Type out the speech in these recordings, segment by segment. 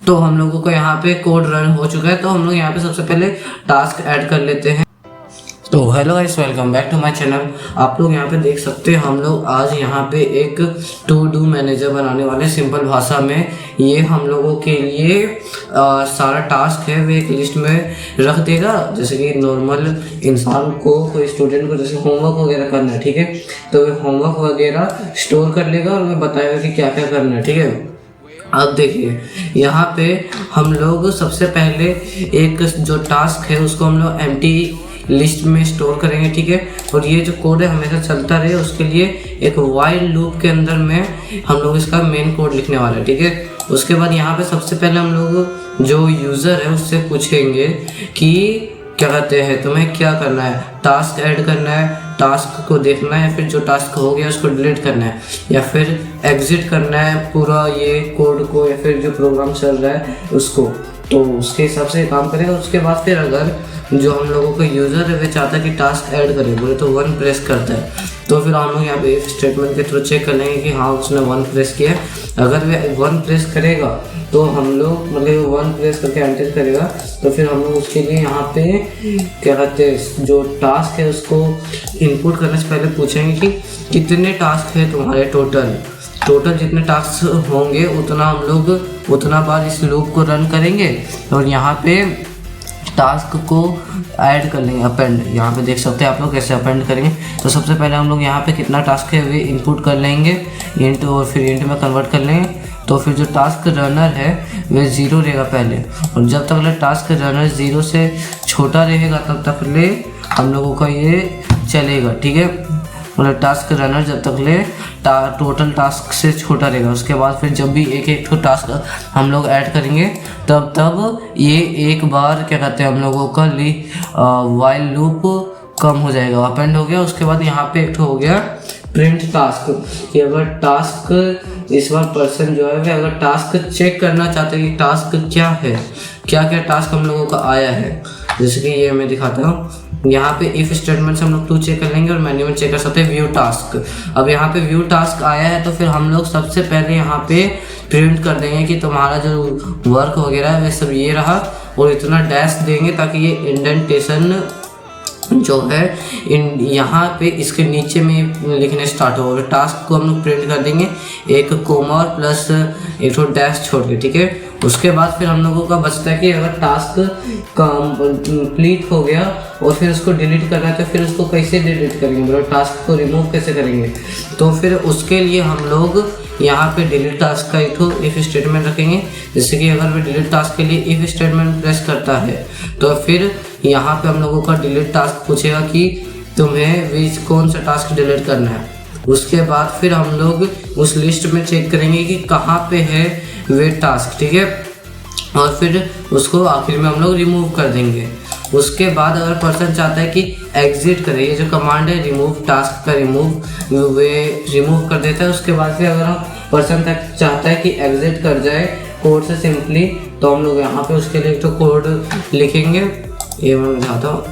तो हम लोगों को यहाँ पे कोड रन हो चुका है। तो हम लोग यहाँ पे सबसे पहले टास्क ऐड कर लेते हैं। तो hello guys, welcome back to my channel. आप लोग यहाँ पे देख सकते हैं हम लोग आज यहाँ पे एक टू डू मैनेजर बनाने वाले सिंपल भाषा में। ये हम लोगों के लिए सारा टास्क है वो एक लिस्ट में रख देगा, जैसे कि नॉर्मल इंसान को, कोई स्टूडेंट को जैसे होमवर्क वगैरह करना है, ठीक है, तो होमवर्क वगैरह स्टोर कर लेगा और मैं बताएगा कि क्या क्या करना है, ठीक है। अब देखिए यहाँ पे हम लोग सबसे पहले एक जो टास्क है उसको हम लोग एम्प्टी लिस्ट में स्टोर करेंगे, ठीक है। और ये जो कोड है हमेशा चलता रहे उसके लिए एक वाइल लूप के अंदर में हम लोग इसका मेन कोड लिखने वाला है, ठीक है। उसके बाद यहाँ पे सबसे पहले हम लोग जो यूज़र है उससे पूछेंगे कि क्या कहते हैं तुम्हें क्या करना है, टास्क ऐड करना है, टास्क को देखना है, या फिर जो टास्क हो गया उसको डिलीट करना है, या फिर एग्जिट करना है पूरा ये कोड को, या फिर जो प्रोग्राम चल रहा है उसको। तो उसके हिसाब से काम करेगा। उसके बाद फिर अगर जो हम लोगों का यूज़र है वो चाहता है कि टास्क ऐड करें, बोले तो 1 प्रेस करता है, तो फिर हम लोग यहाँ पे इफ स्टेटमेंट के थ्रू चेक कर लेंगे कि हाँ उसने 1 प्रेस किया है। अगर वह 1 प्रेस करेगा तो हम लोग मतलब 1 प्रेस करके एंटर करेगा, तो फिर हम लोग उसके लिए यहाँ पे क्या कहते हैं जो टास्क है उसको इनपुट करने से पहले पूछेंगे कि कितने टास्क है तुम्हारे टोटल जितने टास्क होंगे उतना हम लोग उतना बार इस लूप को रन करेंगे और यहाँ पे टास्क को ऐड कर लेंगे, अपेंड। यहाँ पे देख सकते हैं आप लोग कैसे अपेंड करेंगे। तो सबसे पहले हम लोग यहाँ पे कितना टास्क है वे इनपुट कर लेंगे इंट, और फिर इंट में कन्वर्ट कर लेंगे। तो फिर जो टास्क रनर है वह 0 रहेगा पहले, और जब तक टास्क रनर 0 से छोटा रहेगा तब तक ले हम लोगों का ये चलेगा, ठीक है। मतलब टास्क रनर जब तक ले टोटल टास्क से छोटा रहेगा। उसके बाद फिर जब भी एक तो टास्क हम लोग ऐड करेंगे तब ये एक बार क्या कहते हैं हम लोगों का वाइल लूप कम हो जाएगा, अपेंड हो गया। उसके बाद यहाँ पे एक हो गया प्रिंट टास्क, कि अगर टास्क इस बार पर्सन जो है वह अगर टास्क चेक करना चाहते हैं कि टास्क क्या है, क्या क्या टास्क हम लोगों का आया है, जैसे कि ये मैं दिखाता हूँ। यहाँ पे इफ स्टेटमेंट से हम लोग 2 चेक कर लेंगे और मैन्युअल चेक कर सकते हैं व्यू टास्क। अब यहाँ पे व्यू टास्क आया है तो फिर हम लोग सबसे पहले यहाँ पे प्रिंट कर देंगे कि तुम्हारा जो वर्क वगैरह है वह सब ये रहा, और इतना डैश देंगे ताकि ये इंडेंटेशन जो है यहाँ पे इसके नीचे में लिखने स्टार्ट हो। टास्क को हम लोग प्रिंट कर देंगे एक कोमा प्लस एक तो डैश छोड़ के, ठीक है। उसके बाद फिर हम लोगों का बचता है कि अगर टास्क कंप्लीट हो गया और फिर उसको डिलीट करना है तो फिर उसको कैसे डिलीट करेंगे, मतलब टास्क को रिमूव कैसे करेंगे। तो फिर उसके लिए हम लोग यहाँ पे डिलीट टास्क का एक इफ स्टेटमेंट रखेंगे, जैसे कि अगर मैं डिलीट टास्क के लिए इफ स्टेटमेंट प्रेस करता है तो फिर यहाँ पे हम लोगों का डिलीट टास्क पूछेगा कि तुम्हें कौन सा टास्क डिलीट करना है। उसके बाद फिर हम लोग उस लिस्ट में चेक करेंगे कि कहाँ पे है वे टास्क, ठीक है, और फिर उसको आखिर में हम लोग रिमूव कर देंगे। उसके बाद अगर पर्सन चाहता है कि एग्जिट करे, ये जो कमांड है रिमूव टास्क का रिमूव कर देता है। उसके बाद फिर अगर पर्सन तक चाहता है कि एग्जिट कर जाए कोड से सिंपली, तो हम लोग यहाँ पे उसके लिए एक तो कोड लिखेंगे, ये मैं दिखाता हूँ,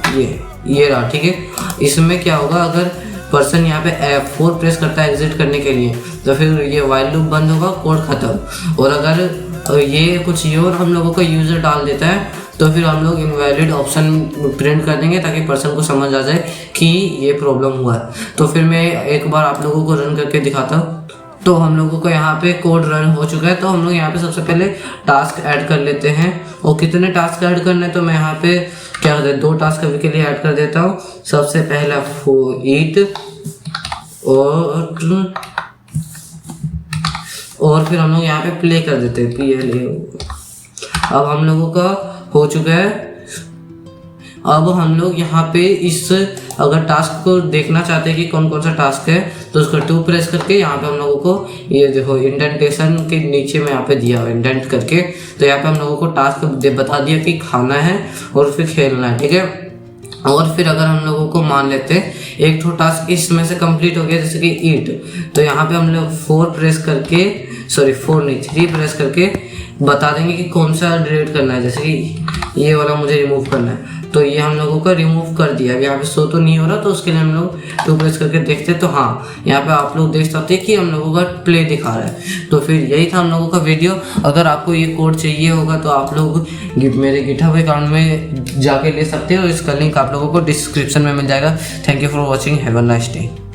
ये रहा, ठीक है। इसमें क्या होगा, अगर पर्सन यहाँ पे F4 प्रेस करता है एग्जिट करने के लिए तो फिर ये वाइल लूप बंद होगा, कोड खत्म। और अगर ये कुछ और हम लोगों का यूज़र डाल देता है तो फिर हम लोग इनवैलिड ऑप्शन प्रिंट कर देंगे ताकि पर्सन को समझ आ जाए कि ये प्रॉब्लम हुआ है। तो फिर मैं एक बार आप लोगों को रन करके दिखाता हूँ। तो हम लोगों को यहाँ पे कोड रन हो चुका है। तो हम लोग यहाँ पे सबसे पहले टास्क ऐड कर लेते हैं, और कितने टास्क ऐड करने हैं तो मैं यहाँ पे क्या कहते हैं 2 टास्क अभी के लिए ऐड कर देता हूँ। सबसे पहला ईट और फिर हम लोग यहाँ पे प्ले कर देते हैं PLA। अब हम लोगों का हो चुका है। अब हम लोग यहाँ पे इस अगर टास्क को देखना चाहते हैं कि कौन कौन सा टास्क है तो उसको 2 प्रेस करके यहाँ पे हम लोगों को ये देखो इंडेंटेशन के नीचे में यहाँ पे दिया हुआ इंडेंट करके, तो यहाँ पे हम लोगों को टास्क बता दिया कि खाना है और फिर खेलना है, ठीक है। और फिर अगर हम लोगों को मान लेते हैं एक तो टास्क इसमें से कंप्लीट हो गया जैसे कि ईट, तो यहाँ पे हम लोग 4 प्रेस करके 3 प्रेस करके बता देंगे कि कौन सा डिलीट करना है। जैसे कि ये वाला मुझे रिमूव करना है, तो ये हम लोगों का रिमूव कर दिया। अब यहाँ पे शो तो नहीं हो रहा, तो उसके लिए हम लोग 2 प्रेस करके देखते हैं। तो हाँ, यहाँ पे आप लोग देख सकते हैं कि हम लोगों का प्ले दिखा रहा है। तो फिर यही था हम लोगों का वीडियो। अगर आपको ये कोड चाहिए होगा तो आप लोग मेरे गिटहब अकाउंट में जाके ले सकते हो। इसका लिंक आप लोगों को डिस्क्रिप्शन में मिल जाएगा। Thank you for watching, have a nice day.